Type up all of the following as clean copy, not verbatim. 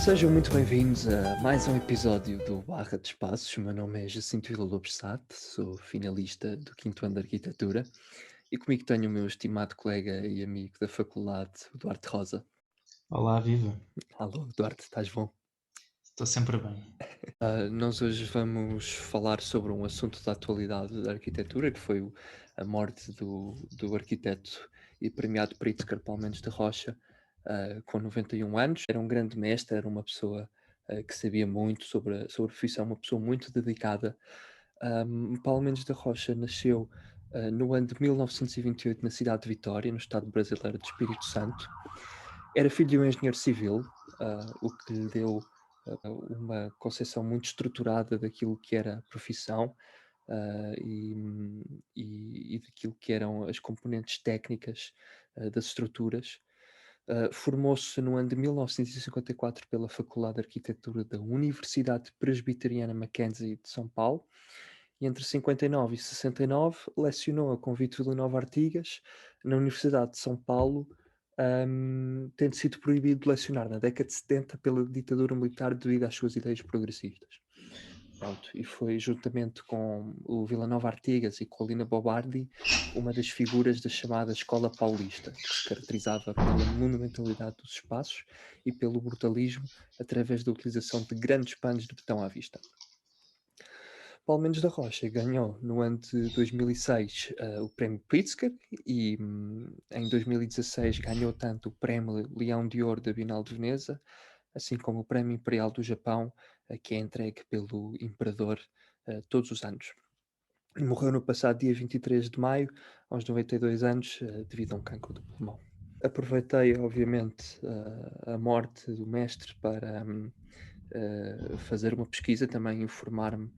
Sejam muito bem-vindos a mais um episódio do Barra de Espaços. O meu nome é Jacinto Vila Lobos Sate, sou finalista do 5º ano de Arquitetura e comigo tenho o meu estimado colega e amigo da faculdade, o Duarte Rosa. Olá, viva. Alô, Duarte, estás bom? Estou sempre bem. Nós hoje vamos falar sobre um assunto da atualidade da arquitetura, que foi a morte do arquiteto e premiado Pritzker Paulo Mendes da Rocha, com 91 anos. Era um grande mestre, era uma pessoa que sabia muito sobre a profissão, uma pessoa muito dedicada. Paulo Mendes da Rocha nasceu no ano de 1928 na cidade de Vitória, no estado brasileiro de Espírito Santo. Era filho de um engenheiro civil, o que lhe deu uma concepção muito estruturada daquilo que era a profissão, e daquilo que eram as componentes técnicas das estruturas. Formou-se no ano de 1954 pela Faculdade de Arquitetura da Universidade Presbiteriana Mackenzie de São Paulo e entre 59 e 69 lecionou a convite de Vila Nova Artigas na Universidade de São Paulo, tendo sido proibido de lecionar na década de 70 pela ditadura militar devido às suas ideias progressistas. Pronto, e foi juntamente com o Vila Nova Artigas e com a Lina Bobardi uma das figuras da chamada Escola Paulista, que se caracterizava pela monumentalidade dos espaços e pelo brutalismo através da utilização de grandes panos de betão à vista. Paulo Mendes da Rocha ganhou no ano de 2006 o Prémio Pritzker e em 2016 ganhou tanto o Prémio Leão de Ouro da Bienal de Veneza, assim como o Prémio Imperial do Japão, que é entregue pelo Imperador todos os anos. Morreu no passado dia 23 de maio, aos 92 anos, devido a um cancro do pulmão. Aproveitei, obviamente, a morte do mestre para fazer uma pesquisa, também informar-me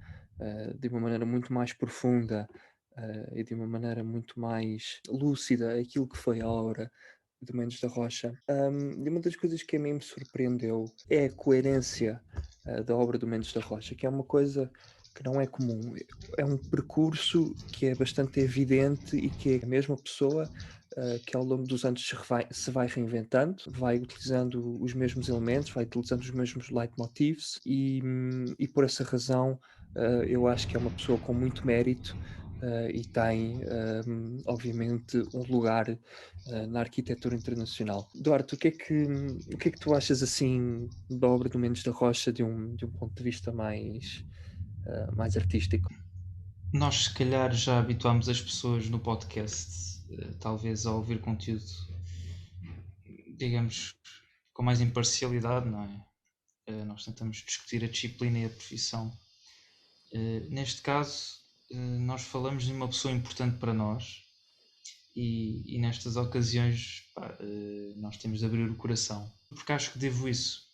de uma maneira muito mais profunda e de uma maneira muito mais lúcida aquilo que foi a obra de Mendes da Rocha. E uma das coisas que a mim me surpreendeu é a coerência da obra do Mendes da Rocha, que é uma coisa que não é comum. É um percurso que é bastante evidente e que é a mesma pessoa que ao longo dos anos se vai reinventando, vai utilizando os mesmos elementos, vai utilizando os mesmos leitmotivs e por essa razão eu acho que é uma pessoa com muito mérito e tem, obviamente, um lugar na arquitetura internacional. Duarte, o que é que tu achas assim da obra do Mendes da Rocha de um ponto de vista mais artístico? Nós, se calhar, já habituámos as pessoas no podcast, talvez a ouvir conteúdo, digamos, com mais imparcialidade, não é? Nós tentamos discutir a disciplina e a profissão. Neste caso, nós falamos de uma pessoa importante para nós e nestas ocasiões, pá, nós temos de abrir o coração. Porque acho que devo isso.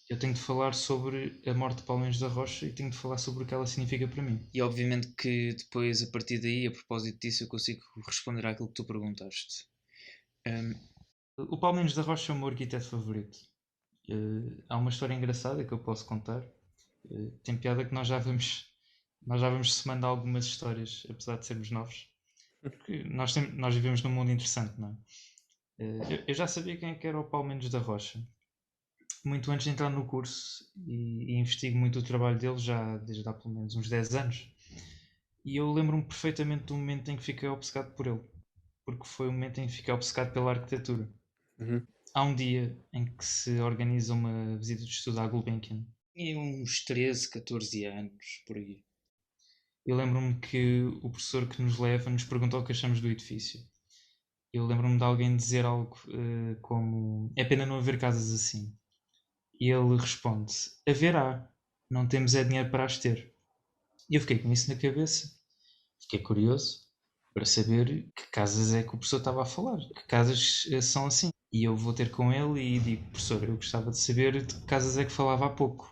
Eu tenho de falar sobre a morte de Paulo Mendes da Rocha e tenho de falar sobre o que ela significa para mim. E obviamente que depois, a partir daí, a propósito disso, eu consigo responder àquilo que tu perguntaste. O Paulo Mendes da Rocha é o meu arquiteto favorito. Há uma história engraçada que eu posso contar. Tem piada que nós já vamos somando algumas histórias, apesar de sermos novos. Porque nós vivemos num mundo interessante, não é? Eu já sabia quem é que era o Paulo Mendes da Rocha muito antes de entrar no curso e investigo muito o trabalho dele já desde há pelo menos uns 10 anos. E eu lembro-me perfeitamente do momento em que fiquei obcecado por ele, porque foi o momento em que fiquei obcecado pela arquitetura. Uhum. Há um dia em que se organiza uma visita de estudo à Gulbenkian. Tinha uns 13, 14 anos, por aí. Eu lembro-me que o professor que nos leva nos perguntou o que achamos do edifício. Eu lembro-me de alguém dizer algo como: é pena não haver casas assim. E ele responde: haverá, não temos é dinheiro para as ter. E eu fiquei com isso na cabeça, fiquei curioso para saber que casas é que o professor estava a falar, que casas são assim. E eu vou ter com ele e digo: professor, eu gostava de saber de que casas é que falava há pouco.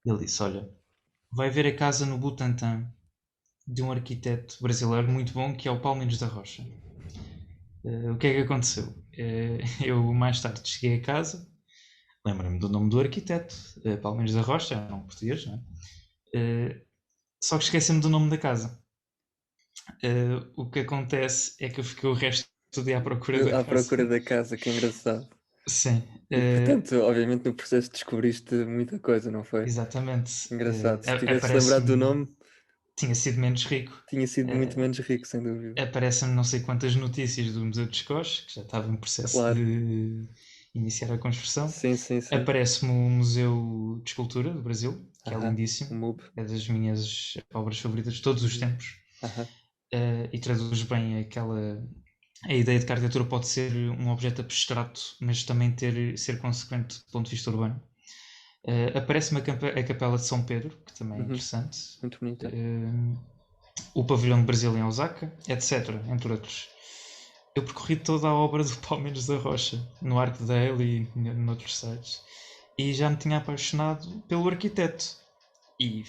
Ele disse: olha, vai ver a casa no Butantã de um arquiteto brasileiro muito bom que é o Paulo Mendes da Rocha. O que é que aconteceu? Eu mais tarde cheguei a casa, lembro-me do nome do arquiteto, Paulo Mendes da Rocha, é um nome português, não é? Só que esqueci-me do nome da casa. O que acontece é que eu fiquei o resto do dia à procura da À casa. procura da casa, que engraçado. Sim, E portanto, obviamente no processo descobriste muita coisa, não foi? exatamente. Engraçado. Se tivesse lembrado do Aparece-me, nome, tinha sido menos rico. tinha sido muito Eh, menos rico, sem dúvida. Aparecem-me não sei quantas notícias do Museu dos Coches, que já estava em processo Claro. de iniciar a construção. Sim, sim, sim. Aparece-me o Museu de Escultura do Brasil, que é Aham. O lindíssimo, MUB. é das minhas obras favoritas de todos os Uhum. tempos. Aham. E traduz bem aquela. A ideia de que a arquitetura pode ser um objeto abstrato, mas também ser consequente do ponto de vista urbano. Aparece-me a Capela de São Pedro, que também é Uhum. interessante. Muito bonita. O Pavilhão de Brasil em Osaka, etc., entre outros. Eu percorri toda a obra do Palmeiras da Rocha, no Arco dele e noutros sites, e já me tinha apaixonado pelo arquiteto. E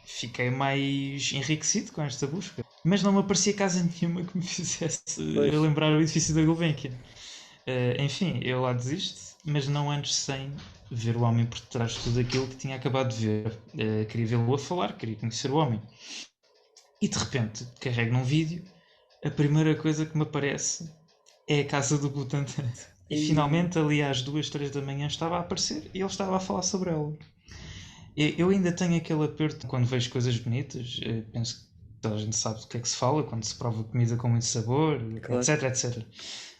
fiquei mais enriquecido com esta busca. Mas não me aparecia casa nenhuma que me fizesse Pois. lembrar o edifício da Gulbenkian. Enfim, eu lá desisto, mas não antes sem ver o homem por trás de tudo aquilo que tinha acabado de ver. Queria vê-lo a falar, queria conhecer o homem. E de repente carrego num vídeo, a primeira coisa que me aparece é a casa do Butantan. E E finalmente, ali às 2, 3 da manhã, estava a aparecer e ele estava a falar sobre ela. Eu ainda tenho aquele aperto quando vejo coisas bonitas. Penso que toda a gente sabe do que é que se fala quando se prova comida com muito sabor, claro. etc, etc.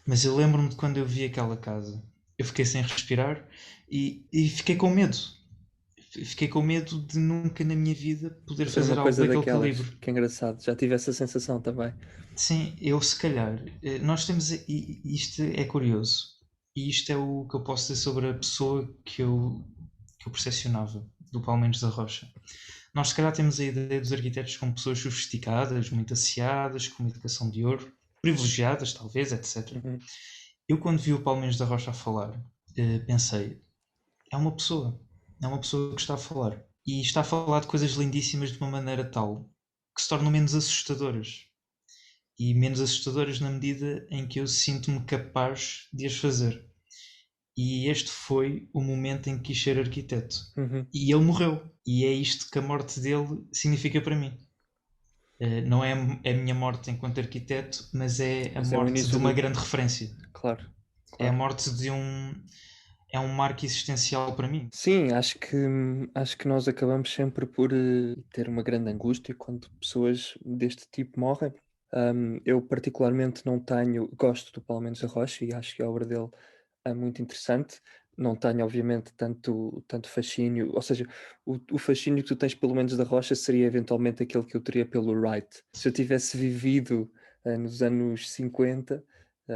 Mas eu lembro-me de quando eu vi aquela casa. Eu fiquei sem respirar e fiquei com medo. Fiquei com medo de nunca na minha vida poder Ver uma fazer algo coisa daquele daquelas, calibre. que é engraçado. Já tive essa sensação também. Sim, eu se calhar. Nós temos. E isto é curioso. E isto é o que eu posso dizer sobre a pessoa que eu percepcionava, do Palmeiras da Rocha. Nós se calhar temos a ideia dos arquitetos como pessoas sofisticadas, muito asseadas, com uma educação de ouro, privilegiadas talvez, etc. Uhum. Eu quando vi o Palmeiras da Rocha a falar, pensei, é uma pessoa. É uma pessoa que está a falar. E está a falar de coisas lindíssimas de uma maneira tal que se tornam menos assustadoras e menos assustadoras na medida em que eu sinto-me capaz de as fazer. E este foi o momento em que quis ser arquiteto. Uhum. E ele morreu. E é isto que a morte dele significa para mim. Não é a minha morte enquanto arquiteto, mas é a Mas é o morte de início uma do. grande referência. Claro, É a claro. morte de um. É um marco existencial para mim. Sim, acho que nós acabamos sempre por ter uma grande angústia quando pessoas deste tipo morrem. Eu particularmente não tenho, gosto do Palmeiras da Rocha e acho que a obra dele é muito interessante. Não tenho, obviamente, tanto fascínio, ou seja, o fascínio que tu tens pelo menos da Rocha seria eventualmente aquele que eu teria pelo Wright. Se eu tivesse vivido nos anos 50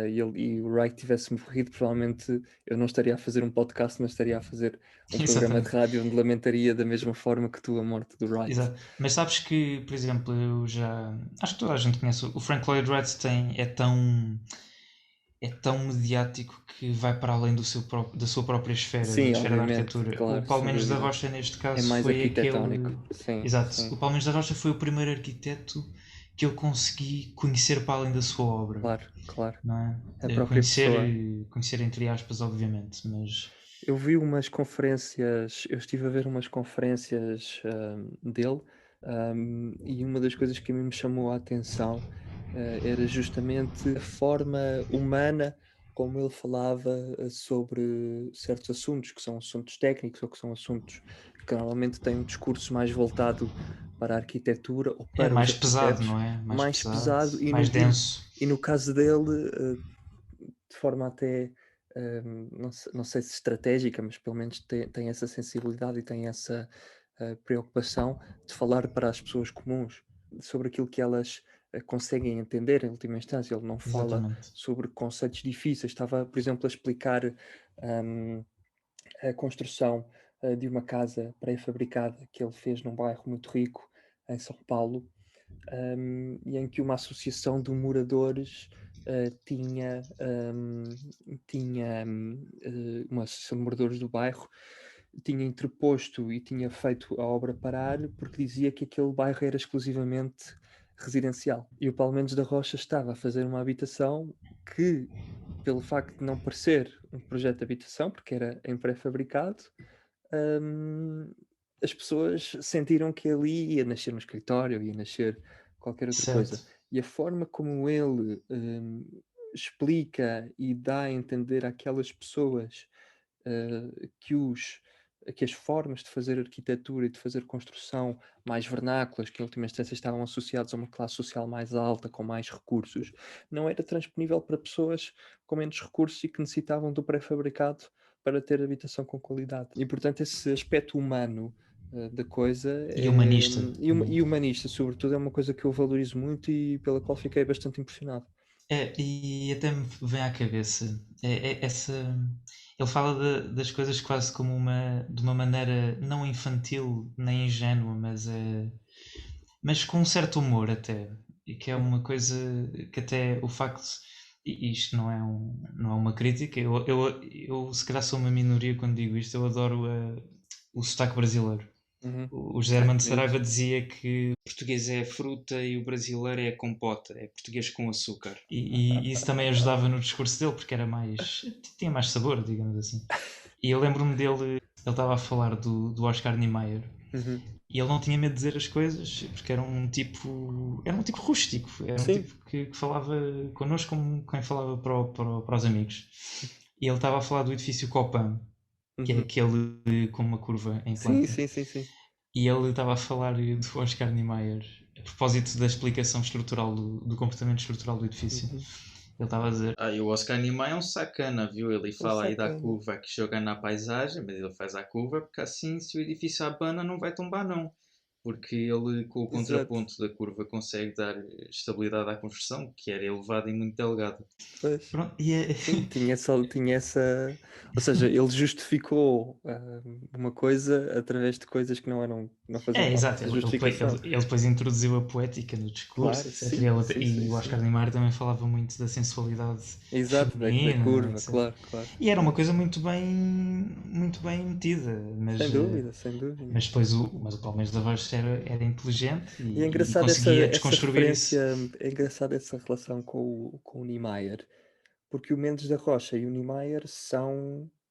e o Wright tivesse morrido, provavelmente eu não estaria a fazer um podcast, mas estaria a fazer um programa de Exatamente. rádio onde lamentaria da mesma forma que tu a morte do Wright. Exato. Mas sabes que, por exemplo, eu já. Acho que toda a gente conhece. O Frank Lloyd Wright é tão mediático que vai para além da sua própria esfera, da Sim, esfera da obviamente, arquitetura. O claro, sem Palmeiras da dúvida. Rocha, neste É caso, mais foi arquitetónico. aquele. Sim, Exato. O sim, Palmeiras da Rocha foi o primeiro arquiteto que eu consegui conhecer para além da sua obra. claro, claro. Não é? A própria Conhecer, pessoa. conhecer entre aspas, obviamente, mas. Eu vi umas conferências, eu estive a ver umas conferências dele, e uma das coisas que a mim me chamou a atenção era justamente a forma humana como ele falava sobre certos assuntos, que são assuntos técnicos ou que são assuntos que normalmente têm um discurso mais voltado para a arquitetura ou É para os mais pesado, arquitetos, não é? Mais mais pesado, pesado mais denso. e no caso dele, de forma até não sei se estratégica, mas pelo menos tem essa sensibilidade e tem essa preocupação de falar para as pessoas comuns sobre aquilo que elas conseguem entender em última instância. Ele não fala Exatamente. sobre conceitos difíceis. Estava, por exemplo, a explicar a construção de uma casa pré-fabricada que ele fez num bairro muito rico em São Paulo, e em que uma associação de moradores uma associação de moradores do bairro tinha interposto e tinha feito a obra parar porque dizia que aquele bairro era exclusivamente residencial. E o Palmeiras da Rocha estava a fazer uma habitação que, pelo facto de não parecer um projeto de habitação, porque era em pré-fabricado, hum, as pessoas sentiram que ali ia nascer um escritório, ia nascer qualquer outra Certo. coisa. E a forma como ele explica e dá a entender àquelas pessoas que as formas de fazer arquitetura e de fazer construção mais vernáculas, que em última instância estavam associados a uma classe social mais alta, com mais recursos, não era transponível para pessoas com menos recursos e que necessitavam do pré-fabricado para ter habitação com qualidade. E portanto esse aspecto humano da coisa E humanista também. e humanista, sobretudo, é uma coisa que eu valorizo muito e pela qual fiquei bastante impressionado. E até me vem à cabeça essa. Ele fala das coisas quase como de uma maneira não infantil nem ingênua, mas com um certo humor até. E que é uma coisa que até o facto. E isto não é uma crítica, eu se calhar sou uma minoria quando digo isto, eu adoro o sotaque brasileiro. Uhum. O José É Armando lindo. Saraiva dizia que o português é fruta e o brasileiro é compota, é português com açúcar. E isso também ajudava no discurso dele, porque era mais. Tinha mais sabor, digamos assim. E eu lembro-me dele, ele estava a falar do Oscar Niemeyer. Uhum. E ele não tinha medo de dizer as coisas, porque era um tipo rústico, era um Sim. tipo que falava connosco como quem falava para os amigos. E ele estava a falar do edifício Copan, que é Uhum. aquele com uma curva em Sim, planta. sim, sim, sim. E ele estava a falar do Oscar Niemeyer a propósito da explicação estrutural do comportamento estrutural do edifício. Uhum. Ele estava a dizer: e o Oscar Niemeyer é um sacana, viu? Ele Um fala aí da sacana. curva que joga na paisagem, mas ele faz a curva porque assim, se o edifício abana, não vai tombar, não. Porque ele, com o Exato. contraponto da curva, consegue dar estabilidade à construção, que era elevada e muito delgada. Pois. Pronto, Sim, tinha essa. Ou seja, ele justificou uma coisa através de coisas que não faziam parte exato. dessa Ele depois, justificação. ele depois introduziu a poética no discurso, Claro, etc. sim, sim, sim, E o sim. Oscar Niemeyer também falava muito da sensualidade Exato, da feminina, curva, etc. claro, claro. E era uma coisa muito bem metida, Sem dúvida, sem dúvida. mas mas o Palmeiras da Voz era inteligente E é e engraçado conseguia essa desconstruir isso. referência, é engraçado essa relação com o Niemeyer, porque o Mendes da Rocha e o Niemeyer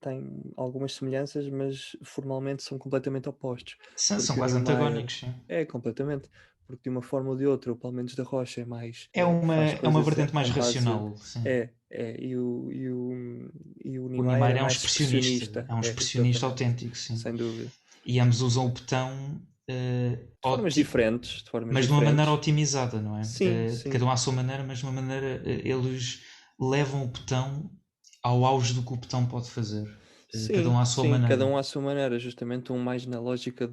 têm algumas semelhanças, mas formalmente são completamente opostos. São Porque o quase Niemeyer antagónicos, sim. é completamente, porque de uma forma ou de outra o Paulo Mendes da Rocha é mais, faz É uma coisas vertente mais em base, racional, sim. e o O Niemeyer Niemeyer é mais é expressionista, um expressionista exatamente, autêntico, sim. sem dúvida. E ambos usam o botão De formas mas de uma maneira diferentes. otimizada, não é? Sim, Cada sim. um à sua maneira, mas de uma maneira eles levam o botão ao auge do que o botão pode fazer. Cada Sim, um à sua sim, cada maneira. um à sua maneira, justamente um mais na lógica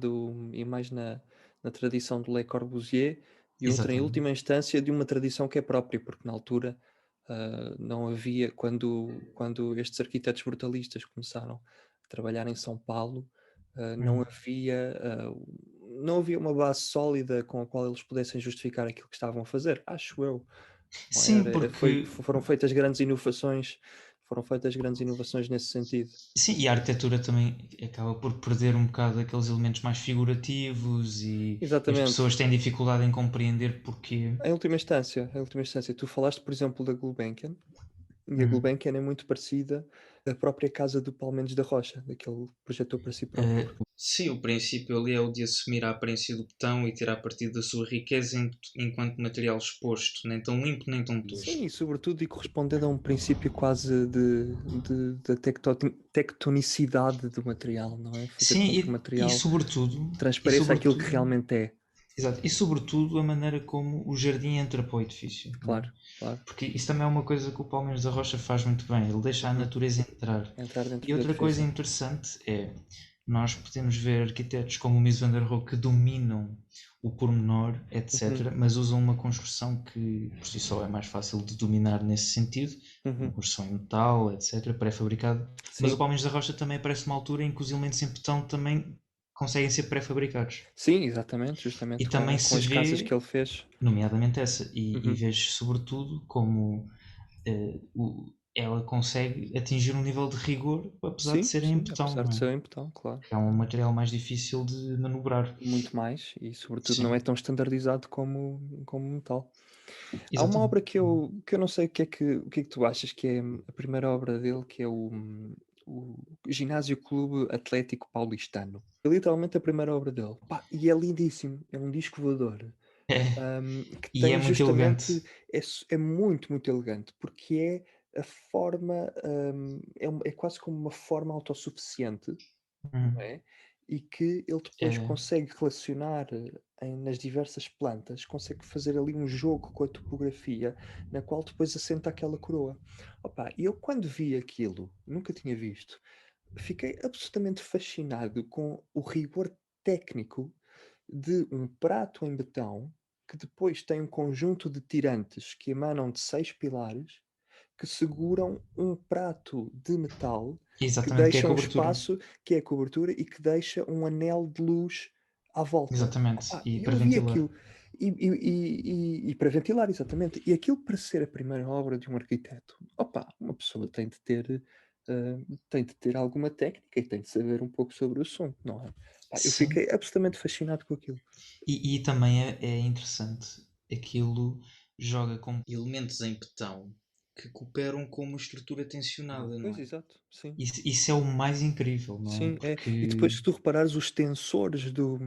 e mais na tradição do Le Corbusier e outro em Exatamente. última instância de uma tradição que é própria, porque na altura não havia, quando estes arquitetos brutalistas começaram a trabalhar em São Paulo, Hum. não havia uma base sólida com a qual eles pudessem justificar aquilo que estavam a fazer, acho eu. Não é? Sim, porque Foram feitas grandes inovações nesse sentido. sim, e a arquitetura também acaba por perder um bocado aqueles elementos mais figurativos e as Exatamente. pessoas têm dificuldade em compreender porquê. Em última instância, tu falaste, por exemplo, da Gulbenkian, e a Uhum. Gulbenkian é muito parecida à própria casa do Paulo Mendes da Rocha, daquele que projetou para si próprio. Sim, o princípio ali é o de assumir a aparência do botão e tirar partido da sua riqueza enquanto material exposto, nem tão limpo nem tão tosco. Sim, e sobretudo e correspondendo a um princípio quase da tectonicidade do material, não é? Fazer Sim, com que o material e transpareça aquilo que sobretudo, realmente é. exato, e sobretudo a maneira como o jardim entra para o edifício, não é? Claro, claro. Porque isso também é uma coisa que o Palmeiras da Rocha faz muito bem, ele deixa a Uhum. natureza entrar. Entrar E dentro do outra coisa edifício. interessante é, nós podemos ver arquitetos como o Mies van der Rohe que dominam o pormenor, Uhum. etc., mas usam uma construção que por si só é mais fácil de dominar nesse sentido, uma Uhum. construção em metal, etc., pré-fabricado. Mas o Sim. Palmeiras da Rocha também aparece uma altura em que os elementos em betão também conseguem ser pré-fabricados. Sim, exatamente, E justamente também com se as casas que vê, ele fez. nomeadamente essa, e Uhum. vês sobretudo como ela consegue atingir um nível de rigor, apesar de Sim, serem em sim, betão, apesar não de é? ser em betão, claro. Que é um material mais difícil de manobrar. Muito mais e, sobretudo, não é Sim, tão standardizado como metal. Há uma exatamente. obra que eu não sei o que é que tu achas que é a primeira obra dele, que é o Ginásio Clube Atlético Paulistano. É literalmente a primeira obra dele. Pá, e é lindíssimo. É um disco voador. É, que e é tem muito elegante. justamente, é muito, muito elegante, porque é a forma, é quase como uma forma autossuficiente, não Hum, é? E que ele depois é, consegue relacionar nas diversas plantas, consegue fazer ali um jogo com a topografia, na qual depois assenta aquela coroa. Opa, e eu quando vi aquilo, nunca tinha visto, fiquei absolutamente fascinado com o rigor técnico de um prato em betão, que depois tem um conjunto de tirantes que emanam de 6 pilares, que seguram um prato de metal, que exatamente, que é a deixa um cobertura. espaço, que é a cobertura, e que deixa um anel de luz à volta. Exatamente, Opa, e e para eu vi ventilar. aquilo, e para ventilar, exatamente. E aquilo para ser a primeira obra de um arquiteto, opa, uma pessoa tem de ter alguma técnica e tem de saber um pouco sobre o assunto, não é? Pá, eu Sim, fiquei absolutamente fascinado com aquilo. e também é interessante, aquilo joga com elementos em betão que cooperam com uma estrutura tensionada, não Pois, é? exato, sim. Isso é o mais incrível, não é? Sim, é. E Porque depois se tu reparares os tensores do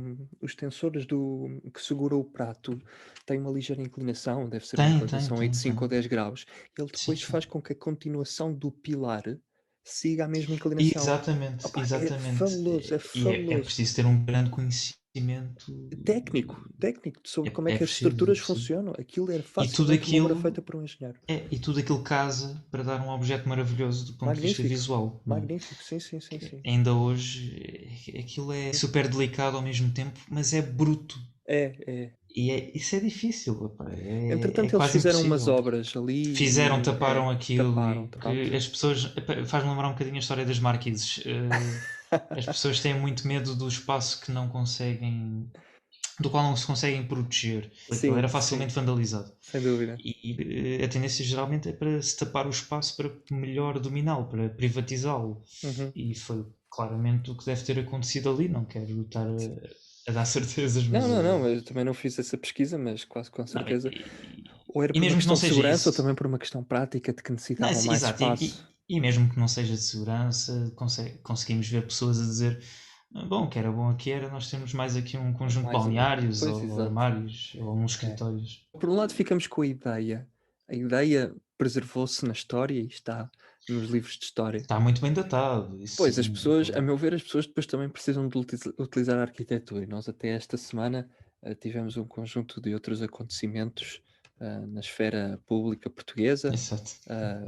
que segura o prato têm uma ligeira inclinação, deve ser uma tem, inclinação aí de tem, 5 ou tem. 10 graus. Ele Sim, depois sim. faz com que a continuação do pilar siga a mesma inclinação. Exatamente, Opa, é exatamente. fabuloso, é E é fabuloso. preciso ter um grande conhecimento. Técnico, sobre como é É que as preciso, é estruturas preciso. funcionam. Aquilo era E tudo facilmente uma obra aquilo feita por um engenheiro. e tudo aquilo casa para dar um objeto maravilhoso do ponto de vista Magnífico, visual, não é? magnífico, sim, sim, sim, Que sim. ainda hoje aquilo é Hum. super delicado ao mesmo tempo, mas é bruto. É, é. E isso é difícil, epá, é Entretanto, eles quase fizeram umas impossível. obras Fizeram, ali e taparam aquilo taparam, e taparam. que as pessoas. Epá, faz-me lembrar um bocadinho a história das marquises. As pessoas têm muito medo do espaço que não conseguem, do qual não se conseguem proteger. Aquilo Sim, era sim, facilmente vandalizado. sem dúvida. A tendência geralmente é para se tapar o espaço para melhor dominá-lo, para privatizá-lo. Uhum. E foi claramente o que deve ter acontecido ali. Não quero estar a dar certezas, Não, mas. não, não, eu também não fiz essa pesquisa, mas quase com Não, certeza. Ou era e por uma mesmo que não questão de seja segurança ou isso. também por uma questão prática de que Não, necessitavam mais exato, espaço. e mesmo que não seja de segurança, conseguimos ver pessoas a dizer: bom, que era bom aqui era nós temos mais aqui um conjunto de Mais um. balneários Pois, ou exato. armários ou uns É. escritórios. Por um lado ficamos com a ideia. A ideia preservou-se na história e está nos livros de história. Está muito bem datado, isso Pois, as sim, pessoas, a claro. meu ver, as pessoas depois também precisam de utilizar a arquitetura, e nós até esta semana tivemos um conjunto de outros acontecimentos na esfera pública portuguesa, Exato.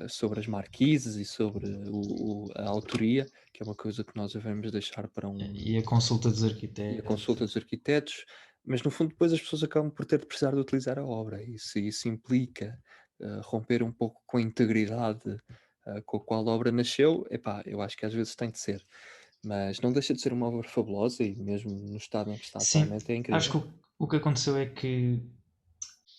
sobre as marquises e sobre a autoria, que é uma coisa que nós devemos deixar para E a consulta dos e a arquitetos. consulta dos arquitetos, mas no fundo depois as pessoas acabam por ter de precisar de utilizar a obra, e se isso implica romper um pouco com a integridade com a qual a obra nasceu, epá, eu acho que às vezes tem de ser. Mas não deixa de ser uma obra fabulosa e mesmo no estado em que está Sim, atualmente é acho incrível. que o que aconteceu é que,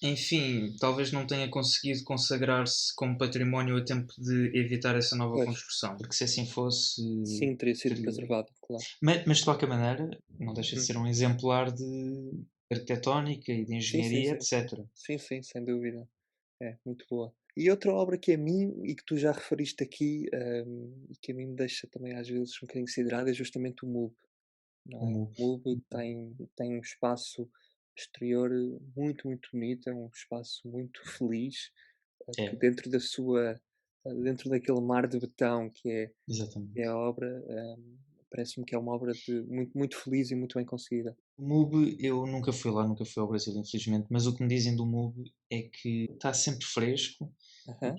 enfim, talvez não tenha conseguido consagrar-se como património a tempo de evitar essa nova Pois, construção, porque se assim fosse, sim, teria sido teria. preservado, claro. Mas de qualquer maneira, não deixa de Uhum. ser um exemplar de arquitetónica e de Sim, sim, engenharia, sim, sim. etc. Sim, sim, sem dúvida. É, muito boa. E outra obra que a mim, e que tu já referiste aqui, e que a mim me deixa também às vezes um bocadinho siderado, é justamente o MUB, não O é? MUB. O MUB tem um espaço exterior muito, muito bonito, é um espaço muito feliz, que É, dentro daquele mar de betão que é exatamente. a obra, parece-me que é uma obra muito, muito feliz e muito bem conseguida. O MUB, eu nunca fui lá, nunca fui ao Brasil, infelizmente, mas o que me dizem do MUB é que está sempre fresco. Aham,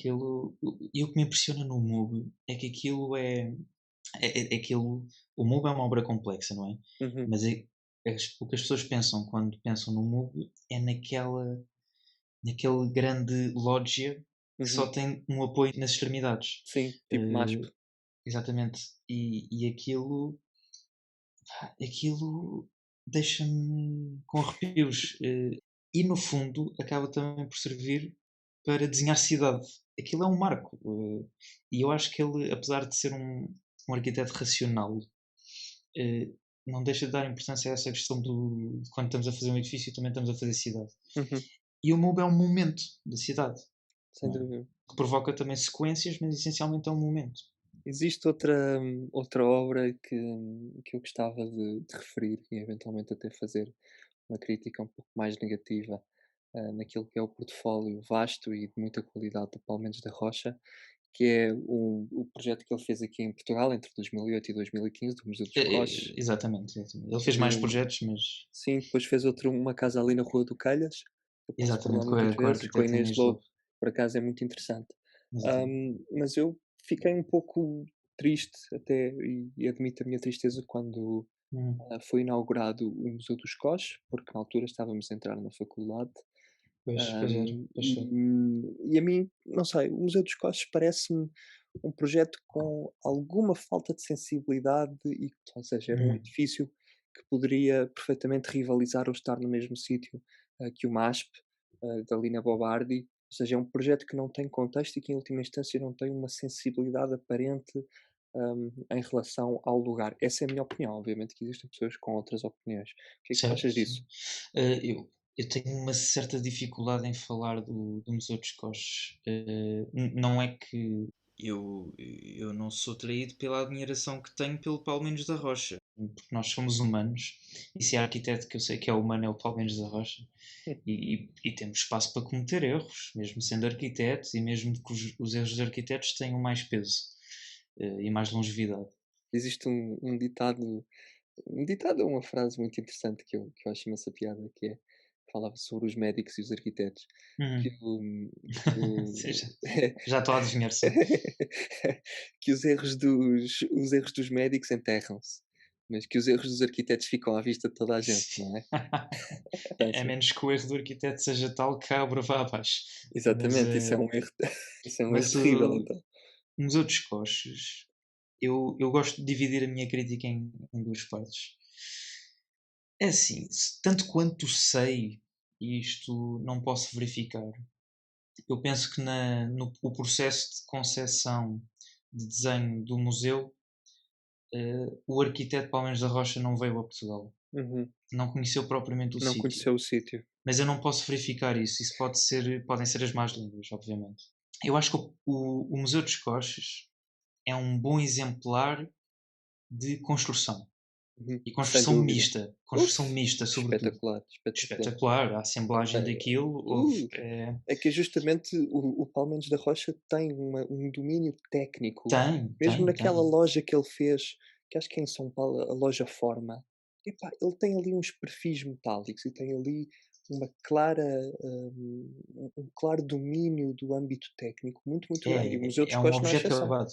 E o que me impressiona no MUB é que aquilo aquilo. O MUB é uma obra complexa, não é? uhum, Mas o que as pessoas pensam quando pensam no MUB é naquele grande loggia que só uhum. tem um apoio nas extremidades. Sim, tipo MASP. Eh, Exatamente. E aquilo deixa-me com arrepios. E no fundo acaba também por servir para desenhar cidade. Aquilo é um marco. E eu acho que ele, apesar de ser um arquiteto racional, eh, não deixa de dar importância a essa questão de quando estamos a fazer um edifício também estamos a fazer cidade. Uhum, E o MUB é um momento da cidade, sem não é? dúvida. Que provoca também sequências, mas essencialmente é um momento. Existe outra obra que eu gostava de referir e eventualmente até fazer uma crítica um pouco mais negativa, naquilo que é o portfólio vasto e de muita qualidade de Paulo da Rocha, que é o projeto que ele fez aqui em Portugal entre 2008 e 2015, do Museu dos Coches. Exatamente, exatamente. Ele fez mais E, projetos, mas sim, depois fez outro, uma casa ali na Rua do Calhas, eu passo por lá exatamente, muitas com a vezes, com a arquiteta Inês Inês Lobo, Lobo. por acaso é muito interessante. Exatamente. Mas eu fiquei um pouco triste até, e admito a minha tristeza quando Hum, foi inaugurado o Museu dos Coches, porque na altura estávamos a entrar na faculdade. pois era, pois foi. E a mim, não sei, o Museu dos Coches parece-me um projeto com alguma falta de sensibilidade, ou seja, era um Hum, edifício que poderia perfeitamente rivalizar ou estar no mesmo sítio que o MASP, da Lina Bobardi. Ou seja, é um projeto que não tem contexto e que, em última instância, não tem uma sensibilidade aparente em relação ao lugar. Essa é a minha opinião. Obviamente que existem pessoas com outras opiniões. O que é que tu certo, achas sim. disso? Eu tenho uma certa dificuldade em falar do Museu dos Coches. Não é que eu não sou traído pela admiração que tenho pelo Paulo da Rocha, porque nós somos humanos, e se há arquiteto que eu sei que é humano é o Paulo da Rocha, e temos espaço para cometer erros, mesmo sendo arquitetos, e mesmo que os erros dos arquitetos tenham mais peso e mais longevidade. Existe um ditado é uma frase muito interessante que eu acho imensa piada, que é, falava sobre os médicos e os arquitetos, que Uhum. o Seja, já estou a adivinhar, sim. que os erros dos médicos enterram-se, mas que os erros dos arquitetos ficam à vista de toda a gente, Sim. não é? A Assim, menos que o erro do arquiteto seja tal que a obra vá abaixo. Mas, exatamente, isso é um erro isso é um erro mas terrível, o então. Museu dos Coches, eu gosto de dividir a minha crítica em duas partes. É assim, tanto quanto sei, e isto não posso verificar, eu penso que no o processo de concepção de desenho do museu, o arquiteto Palmeiras da Rocha não veio a Portugal. Uhum. Não conheceu propriamente o Não sítio. conheceu o sítio. Mas eu não posso verificar isso. Isso podem ser as más línguas, obviamente. Eu acho que o Museu dos Coches é um bom exemplar de construção. Uhum. E Sem construção dúvida. mista. Construção Uf, mista, sobretudo. espetacular, espetacular. Espetacular. A assemblagem Eh, daquilo, uh, é, é que justamente o Paulo da Rocha tem um domínio técnico, mesmo naquela tem. loja que ele fez, que acho que é em São Paulo, a loja Forma. Epá, ele tem ali uns perfis metálicos e tem ali uma clara, um claro domínio do âmbito técnico muito, muito grande. E o Museu dos É um Coches não é objeto exceção. acabado.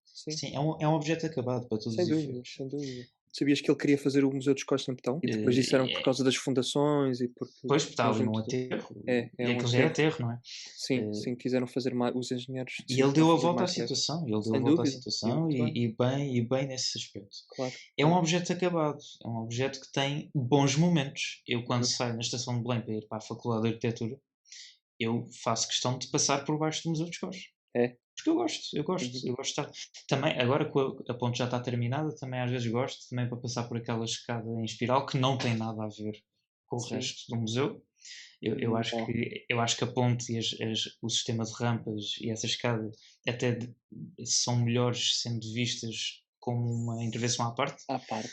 Sim. Sim, é um objeto acabado para todos Sem os dúvida, efeitos. sem dúvida. Sabias que ele queria fazer o Museu dos Costas em Betão? E depois disseram que por Eh, causa das fundações e porque Pois, o está ali num conjunto aterro. é E um aquilo já é aterro. aterro, não é? Sim, Eh, sim, quiseram fazer mais, os engenheiros E ele decidiram deu a fazer volta à mais breve. situação, ele deu a Sem volta à dúvida, e situação muito bem, e bem nesse aspecto. claro, É um claro. objeto acabado, é um objeto que tem bons momentos. Eu, quando Uhum. saio na estação de Belém para ir para a Faculdade de Arquitetura, eu faço questão de passar por baixo do Museu dos Coches. É. Porque Uhum. eu gosto de estar. Também, agora que a ponte já está terminada, também às vezes gosto também para passar por aquela escada em espiral que não tem nada a ver com o Sim. resto do museu. Não. Eu acho que a ponte e o sistema de rampas e essa escada até são melhores sendo vistas como uma intervenção à parte À parte.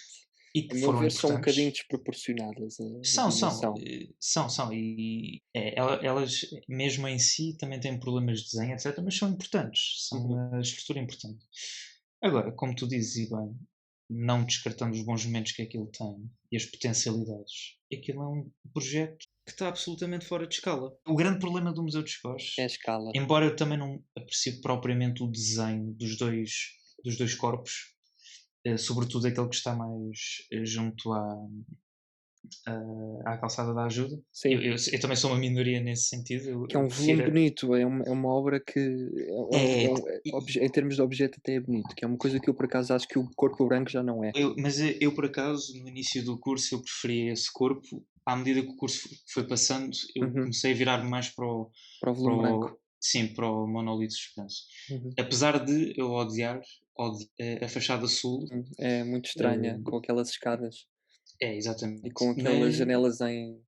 e A que meu foram ver, são um bocadinho importantes. desproporcionadas a São, dimensão. são. E elas, mesmo em si, também têm problemas de desenho, etc., mas são importantes. São Uhum. uma estrutura importante. Agora, como tu dizes, e bem, não descartando os bons momentos que aquilo tem e as potencialidades, aquilo é um projeto que está absolutamente fora de escala. O grande problema do Museu dos É a Coches, escala. embora eu também não aprecie propriamente o desenho dos dois corpos, sobretudo aquele que está mais junto à calçada da ajuda. Sim. Eu também sou uma minoria nesse sentido. Que é Eu um volume prefiro. bonito, é uma obra que É, em termos de objeto até é bonito, que é uma coisa que eu por acaso acho que o corpo branco já não é. Mas eu, por acaso, no início do curso, eu preferia esse corpo. À medida que o curso foi passando, eu Uhum. comecei a virar mais Para o para volume branco. sim, para o monolito suspenso. Uhum. Apesar de eu odiar a fachada sul, É muito estranha, eh, com aquelas escadas e exatamente. com aquelas Mas, janelas em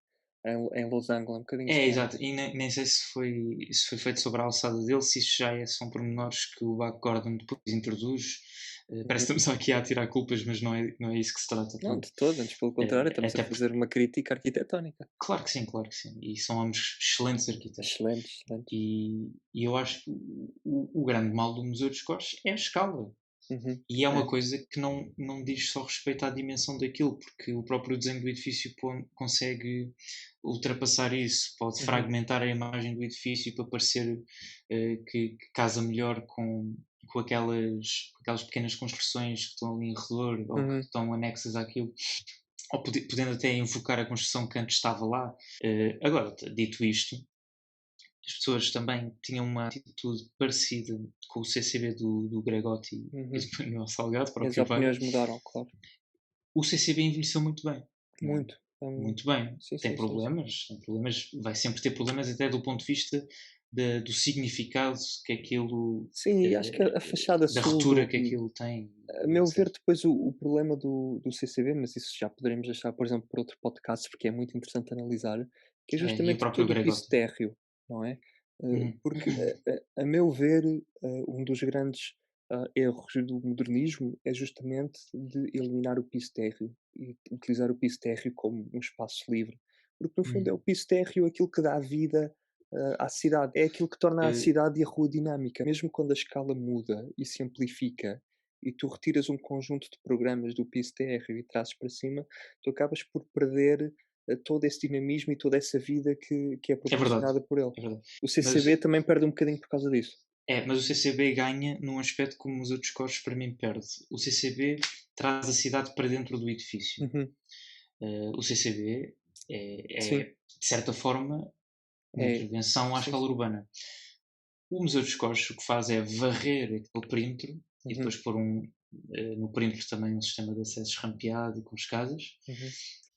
losango, é um bocadinho é, estranho. exato. E nem sei se foi feito sobre a alçada dele, se isso já são pormenores que o Buck Gordon depois introduz. Parece que Uhum. estamos só aqui a tirar culpas, mas não é isso que se trata, Não, pronto. de todo, antes pelo contrário, estamos a Até porque, fazer uma crítica arquitetónica. claro que sim, claro que sim. E são ambos excelentes arquitetos. Excelente, excelente. E eu acho que o grande mal do Museu dos Coches é a escala. Uhum. E é uma É. coisa que não diz só respeito à dimensão daquilo, porque o próprio desenho do edifício consegue ultrapassar isso, pode Uhum. fragmentar a imagem do edifício para parecer que casa melhor com aquelas pequenas construções que estão ali em redor ou que Uhum. estão anexas àquilo, ou podendo até invocar a construção que antes estava lá. Agora, dito isto, as pessoas também tinham uma atitude parecida com o CCB do Gregotti e Uhum. do Manuel Salgado, As próprio Weber. opiniões mudaram, claro. O CCB envelheceu muito bem, não é? Muito. Muito bem. Sim, Tem sim, sim, sim. problemas, tem problemas, vai sempre ter problemas até do ponto de vista do significado que aquilo, Sim, e acho que a fachada da sul ruptura do que aquilo tem, a e meu ver, etc. depois o problema do CCB, mas isso já poderemos deixar, por exemplo, para outro podcast, porque é muito interessante analisar, que é E o justamente próprio todo o piso Gregotti. térreo, não é? Uhum. Porque, a meu ver, um dos grandes, erros do modernismo é justamente de eliminar o piso térreo e utilizar o piso térreo como um espaço livre. Porque, no fundo, é Uhum. o piso térreo aquilo que dá vida, à cidade. É aquilo que torna a Eh, cidade e a rua dinâmica. Mesmo quando a escala muda e se amplifica e tu retiras um conjunto de programas do piso térreo e trazes para cima, tu acabas por perder, todo esse dinamismo e toda essa vida que é É verdade, proporcionada por ele. é verdade. O Mas, CCB também perde um bocadinho por causa disso. mas o CCB ganha num aspecto como os outros corpos para mim perde. O CCB traz a cidade para dentro do edifício. Uhum. O CCB é, Sim, de certa forma, uma é. intervenção à Sim, escala sim. urbana. O Museu dos Coches o que faz é varrer aquele perímetro e Uhum, depois pôr no perímetro também um sistema de acessos rampeado e com escadas. uhum,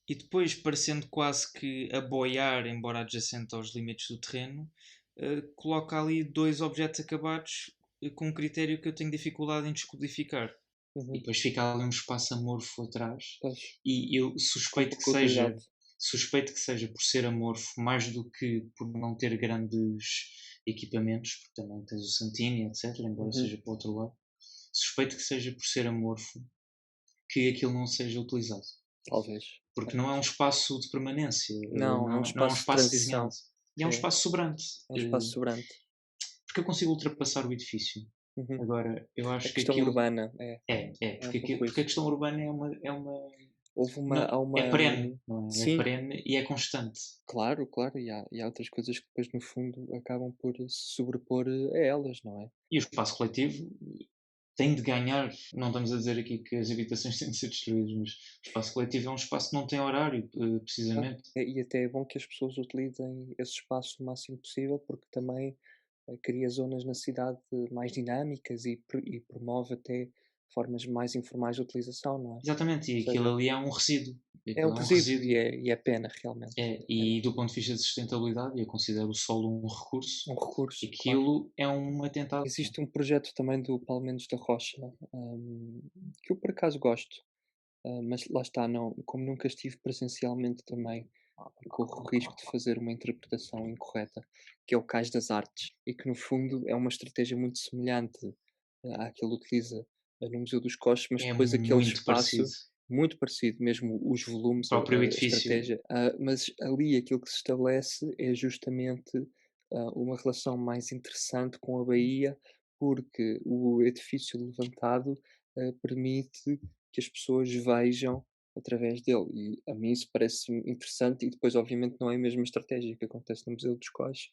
E depois, parecendo quase que a boiar, embora adjacente aos limites do terreno, coloca ali dois objetos acabados com um critério que eu tenho dificuldade em descodificar. E uhum. depois fica ali um espaço amorfo atrás. Pois, E eu com pouca utilidade. suspeito que seja por ser amorfo, mais do que por não ter grandes equipamentos, porque também tens o Santini, etc., embora Uhum. seja para o outro lado. Suspeito que seja por ser amorfo que aquilo não seja utilizado. Talvez, Porque não é um talvez. espaço de permanência, Não, é um não é um espaço de espaço desenhado. transição. E é um É, espaço sobrante, é um espaço sobrante. porque eu consigo ultrapassar o edifício. Uhum. Agora, eu A acho que questão aquilo urbana, é um pouco porque a isso. questão urbana é uma Houve uma não, há é uma perene, não é? É sim, perene e é constante. claro, claro, e há outras coisas que depois no fundo acabam por se sobrepor, a elas, não é? E o espaço coletivo tem de ganhar. Não estamos a dizer aqui que as habitações têm de ser destruídas, mas o espaço coletivo é um espaço que não tem horário, Claro. precisamente. E até é bom que as pessoas utilizem esse espaço o máximo possível, porque também, cria zonas na cidade mais dinâmicas e promove até formas mais informais de utilização, não é? Ou Exatamente, e aquilo seja, ali é um resíduo. é um Aquilo é um resíduo resíduo. e é pena realmente, é pena. E do ponto de vista de sustentabilidade, eu considero o solo um recurso. Um recurso, claro. Aquilo é um atentado. Existe um projeto também do Paulo Mendes da Rocha, que eu por acaso gosto, mas lá está, não, como nunca estive presencialmente também, corro o risco de fazer uma interpretação incorreta, que é o Cais das Artes, e que no fundo é uma estratégia muito semelhante, àquele que utiliza, no Museu dos Coches, mas É depois aquele muito espaço parecido. muito parecido, mesmo os O volumes, próprio a edifício. estratégia, mas ali aquilo que se estabelece é justamente, uma relação mais interessante com a baía, porque o edifício levantado, permite que as pessoas vejam através dele. E a mim isso parece interessante e depois obviamente não é a mesma estratégia que acontece no Museu dos Coches,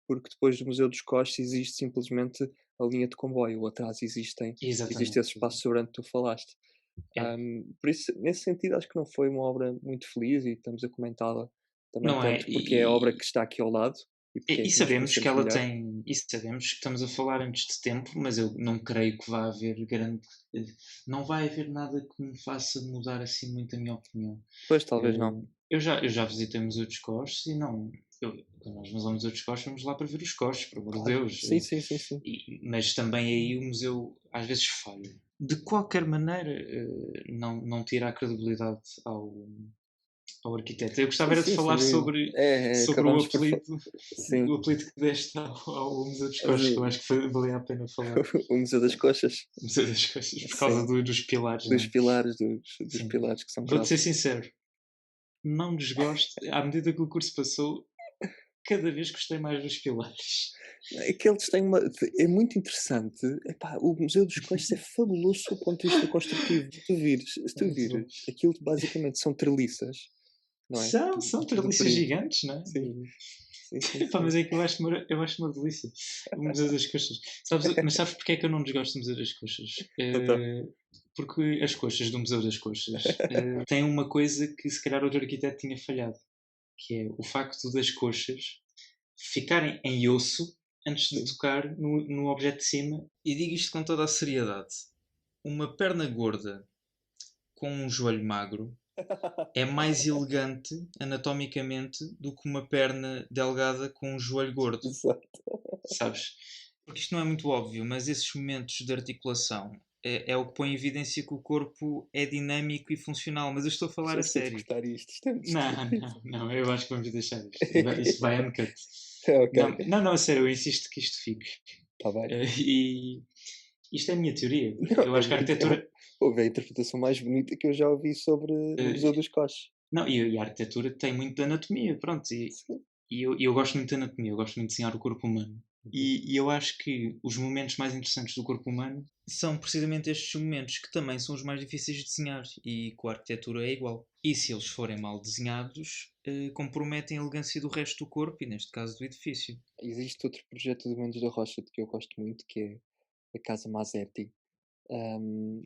porque depois do Museu dos Coches existe simplesmente a linha de comboio, atrás existe Exatamente. esse espaço sobrante que tu falaste. É. Por isso, nesse sentido, acho que não foi uma obra muito feliz e estamos a comentá-la também Não é? tanto porque é a obra que está aqui ao lado e porque é E que nos sabemos que conhecemos ela melhor. tem. E sabemos que estamos a falar antes de tempo, mas eu não creio que vá haver grande. eh, Não vai haver nada que me faça mudar assim muito a minha opinião. Pois, talvez não. Eu já visitei o Museu dos Coches e não. Quando nós vamos ao Museu dos Coches, vamos lá para ver os coches, por amor de Claro. Deus. Sim, sim, sim, sim. Mas também aí o museu às vezes falha. De qualquer maneira, não tira a credibilidade ao arquiteto. Eu Sim, gostava era de sim, sem falar dúvida. sobre Acabamos por sim, o apelido que deste ao Museu dos mas Coches, que eu acho que valia a pena falar. o Museu das Coxas, O Museu das Coches, por causa sim, dos pilares, não dos é? pilares, dos Sim. pilares que são Vou-te ser grossos. sincero, não desgosto, à medida que o curso passou, cada vez gostei mais dos pilares. É que eles têm uma é muito interessante, epá, o Museu dos Coches é fabuloso do ponto de vista construtivo. Se É tu muito bom. vires, aquilo basicamente são treliças, não é? São De treliças período. gigantes, não é? Sim, sim, sim, Epá, mas sim. é que eu acho uma delícia. O Museu das Coxas. Mas sabes porque é que eu não desgosto do Museu das Coxas? Então, Porque as coxas do Museu das Coxas têm uma coisa que se calhar outro arquiteto tinha falhado, que é o facto das coxas ficarem em osso antes de sim, tocar no objeto de cima. E digo isto com toda a seriedade. Uma perna gorda com um joelho magro é mais elegante anatomicamente do que uma perna delgada com um joelho gordo, exato. sabes? Porque isto não é muito óbvio, mas esses momentos de articulação é o que põe em evidência que o corpo é dinâmico e funcional. Mas eu estou a falar Já a estou a sério. cortar isto é muito Não, estúpido. não, eu acho que vamos deixar isto. Isto vai uncut. Ok, Não, a sério, eu insisto que isto fique. está bem. E isto é a minha teoria. Não, Eu acho que a arquitetura. houve a interpretação mais bonita que eu já ouvi sobre o Museu eh, dos Coches. Não, e a arquitetura tem muito de anatomia, pronto. Sim. Eu gosto muito de anatomia, eu gosto muito de desenhar o corpo humano. Uhum. E eu acho que os momentos mais interessantes do corpo humano são precisamente estes momentos que também são os mais difíceis de desenhar e com a arquitetura é igual. E se eles forem mal desenhados, comprometem a elegância do resto do corpo e, neste caso, do edifício. Existe outro projeto do Mendes da Rocha de que eu gosto muito, que é a Casa Masetti,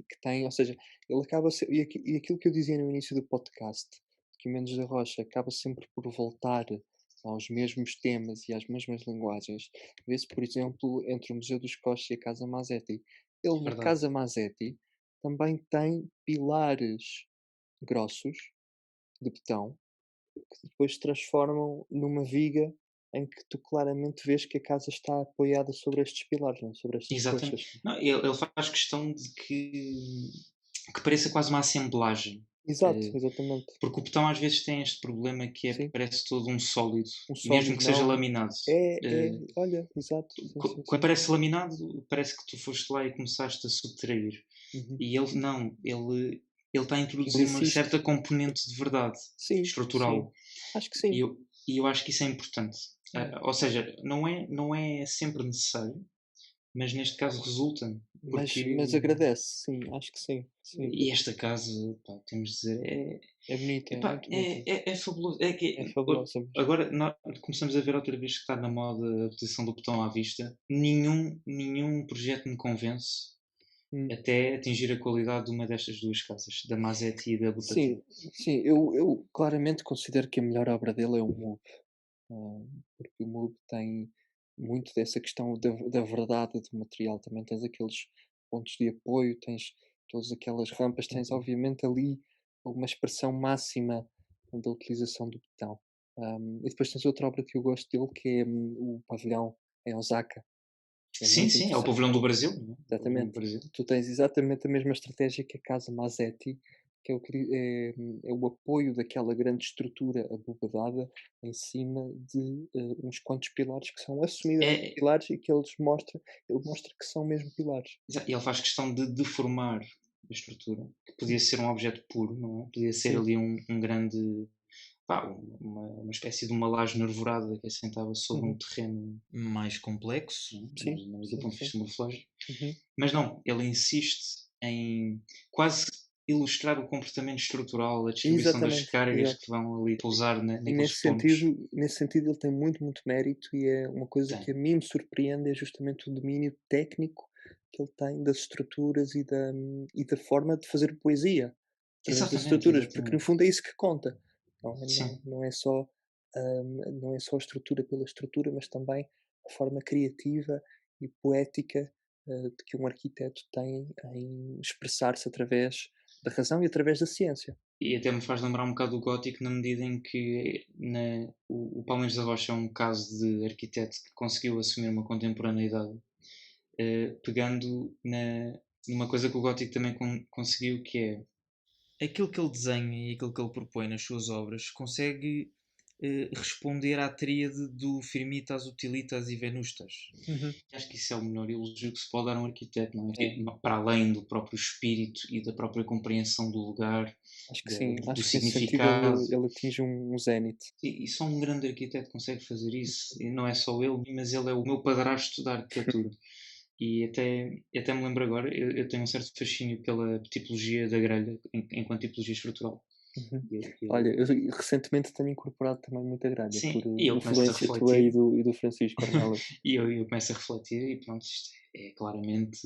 que tem, ou seja, ele acaba se e aquilo que eu dizia no início do podcast, que o Mendes da Rocha acaba sempre por voltar aos mesmos temas e às mesmas linguagens. Vê-se, por exemplo, entre o Museu dos Coches e a Casa Masetti. Ele, É na verdade. Casa Masetti, também tem pilares grossos de betão que depois se transformam numa viga em que tu claramente vês que a casa está apoiada sobre estes pilares, não é? Sobre estas Exatamente. coxas. Não, ele faz questão de que pareça quase uma assemblagem. Exato, Eh, exatamente. Porque o betão às vezes tem este problema que é, Sim, parece todo um sólido, um mesmo sólido que seja não. laminado. É, Eh, olha, exato. Sim, sim, Quando sim. parece laminado, parece que tu foste lá e começaste a subtrair. Uhum. E ele não, ele está a Ele introduzir uma insiste. certa componente de verdade Sim, sim. estrutural. Acho que E sim. eu acho que isso é importante. Hum. Ou seja, não é sempre necessário, mas neste caso resulta, Mas porque agradece, sim, acho que sim, sim. e esta casa, pá, temos de dizer, É bonita, é epá, muito bonita. é fabuloso. É fabulosa mesmo. Agora nós começamos a ver outra vez que está na moda a utilização do botão à vista. Nenhum projeto me convence Hum. até atingir a qualidade de uma destas duas casas, da Masetti e da Butati. Sim, sim, eu claramente considero que a melhor obra dele é o MUB. Porque o MUB tem muito dessa questão da verdade do material. Também tens aqueles pontos de apoio, tens todas aquelas rampas, tens Uhum. obviamente ali uma expressão máxima da utilização do betão. E depois tens outra obra que eu gosto dele, que é o pavilhão em Osaka, que é Sim, muito sim, é o interessante. pavilhão do Brasil, não é? O pavilhão do Exatamente. Brasil. Tu tens exatamente a mesma estratégia que a Casa Masetti, que é o apoio daquela grande estrutura abobadada em cima de, uns quantos pilares que são assumidamente É, pilares e que ele mostra que são mesmo pilares. ele faz questão de deformar a estrutura, que podia ser um objeto puro, não é? Podia ser Sim. ali um grande, pá, uma espécie de uma laje nervurada que assentava sobre um Uhum. terreno mais complexo, não é? Sim, Mais do sim, ponto de sim. vista morfológico. Uhum. Mas não, ele insiste em quase ilustrar o comportamento estrutural, a distribuição das Exatamente, cargas exato. que vão ali pousar E naqueles pontos. nesse sentido ele tem muito, muito mérito e é uma coisa Tem. que a mim me surpreende, é justamente o domínio técnico que ele tem das estruturas e da forma de fazer poesia através das Exatamente, estruturas, porque no exatamente. fundo é isso que conta. Sim. Não é só a estrutura pela estrutura, mas também a forma criativa e poética, de que um arquiteto tem em expressar-se através da razão e através da ciência. E até me faz lembrar um bocado do gótico na medida em que o Palmeiras da Rocha é um caso de arquiteto que conseguiu assumir uma contemporaneidade, pegando numa coisa que o gótico também conseguiu, que é aquilo que ele desenha e aquilo que ele propõe nas suas obras consegue responder à tríade do firmitas, utilitas e venustas. Uhum. Acho que isso é o melhor elogio que se pode dar a um arquiteto, não é? Sim. Para além do próprio espírito e da própria compreensão do lugar, Acho que sim, do acho que nesse sentido significado. ele atinge um zénite. E só um grande arquiteto consegue fazer isso, e não é só ele, mas ele é o meu padrasto da arquitetura. E até me lembro agora, eu tenho um certo fascínio pela tipologia da grelha, enquanto tipologia estrutural. Uhum. Eu- Olha, eu recentemente tenho incorporado também muita grelha, sim, por e eu começo a influência tua refletir, e do Francisco Ornelas. eu começo a refletir, e pronto, isto é claramente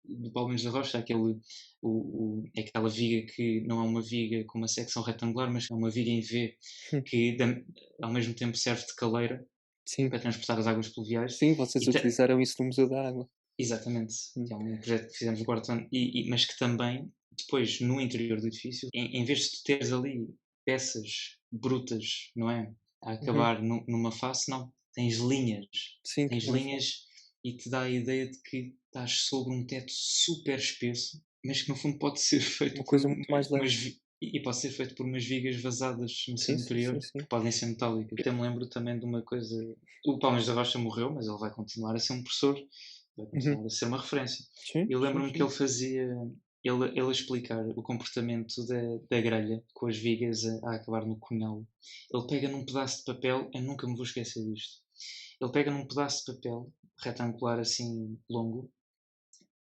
do Palmeiras da Rocha, é aquela viga que não é uma viga com uma secção retangular, mas é uma viga em V, que ao mesmo tempo serve de caleira Sim, para transportar as águas pluviais. sim, vocês E utilizaram isso no Museu da Água. exatamente, Hum. que é um projeto que fizemos no quarto ano, mas que também, depois, no interior do edifício, em vez de teres ali peças brutas, não é? A Uhum. acabar numa face, não. Tens linhas. Sim, Tens temos lá. linhas e te dá a ideia de que estás sobre um teto super espesso, mas que no fundo pode ser feito Uma por coisa muito mais leve. e pode ser feito por umas vigas vazadas no seu Sim, sim, sim, interior, que sim. podem ser metálicas. Eu até me lembro também de uma coisa. O Palmeiras da Rocha morreu, mas ele vai continuar a ser um professor, vai Uhum. continuar a ser uma referência. Sim, Eu sim, lembro-me que sim. ele fazia. Ele a explicar o comportamento da grelha com as vigas a acabar no cunhal. Ele pega num pedaço de papel, eu nunca me vou esquecer disto. Ele pega num pedaço de papel retangular assim longo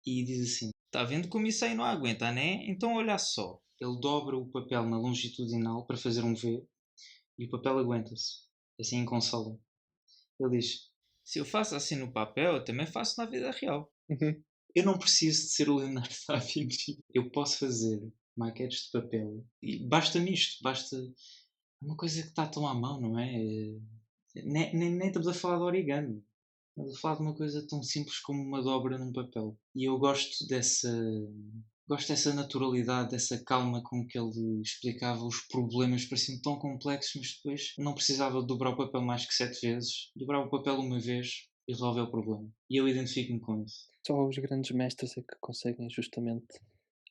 e diz assim: Está vendo como isso aí não aguenta, né? Então olha só. Ele dobra o papel na longitudinal para fazer um V e o papel aguenta-se, assim em consola. Ele diz: Se eu faço assim no papel, eu também faço na vida real. Uhum. Eu não preciso de ser o Leonardo da Vinci. Eu posso fazer maquetes de papel e basta-me isto, basta uma coisa que está tão à mão, não é? Nem estamos a falar de origami. Estamos a falar de uma coisa tão simples como uma dobra num papel. E eu gosto dessa naturalidade, dessa calma com que ele explicava os problemas, pareciam tão complexos, mas depois não precisava de dobrar o papel mais que 7 vezes. Dobrava o papel uma vez e resolveu o problema. E eu identifico-me com isso. Só os grandes mestres é que conseguem justamente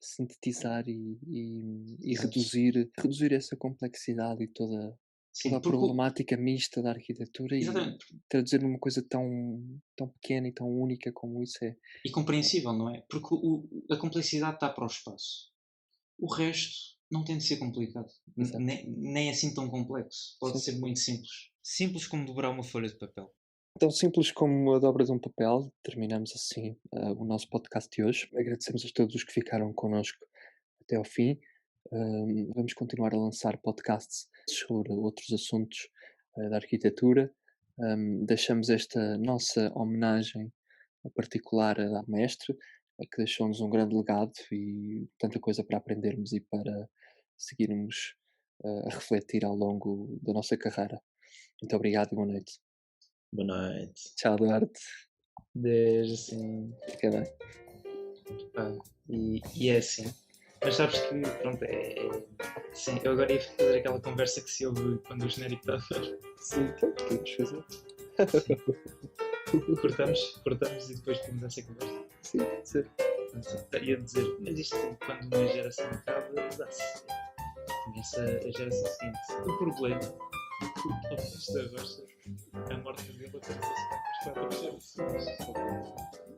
sintetizar e Exato. reduzir essa complexidade e toda Sim, a porque problemática mista da arquitetura e exatamente, traduzir numa coisa tão pequena e tão única como isso é. e compreensível, não é? Porque a complexidade está para o espaço. O resto não tem de ser complicado, Exato. nem assim tão complexo. Pode Sim, ser sim. muito simples. Simples como dobrar uma folha de papel. Tão simples como a dobra de um papel, terminamos assim, o nosso podcast de hoje. Agradecemos a todos os que ficaram connosco até ao fim. Vamos continuar a lançar podcasts sobre outros assuntos, da arquitetura. Deixamos esta nossa homenagem particular à mestre, a que deixou-nos um grande legado e tanta coisa para aprendermos e para seguirmos, a refletir ao longo da nossa carreira. Muito obrigado e boa noite. Boa noite. Tchau, Duarte. Desde assim. Fica bem. Pá, e é assim. Mas sabes que, pronto, sim, eu agora ia fazer aquela conversa que se ouve quando o genérico está a dar. Sim, então, podemos fazer. Sim. Cortamos e depois temos essa conversa. Sim, pode ser. Portanto, ia dizer, mas isto quando uma geração acaba, dá-se. Começa a geração seguinte. O problema é que o Palmeiras da Rocha, a morte dele aconteceu com as 4 gerações.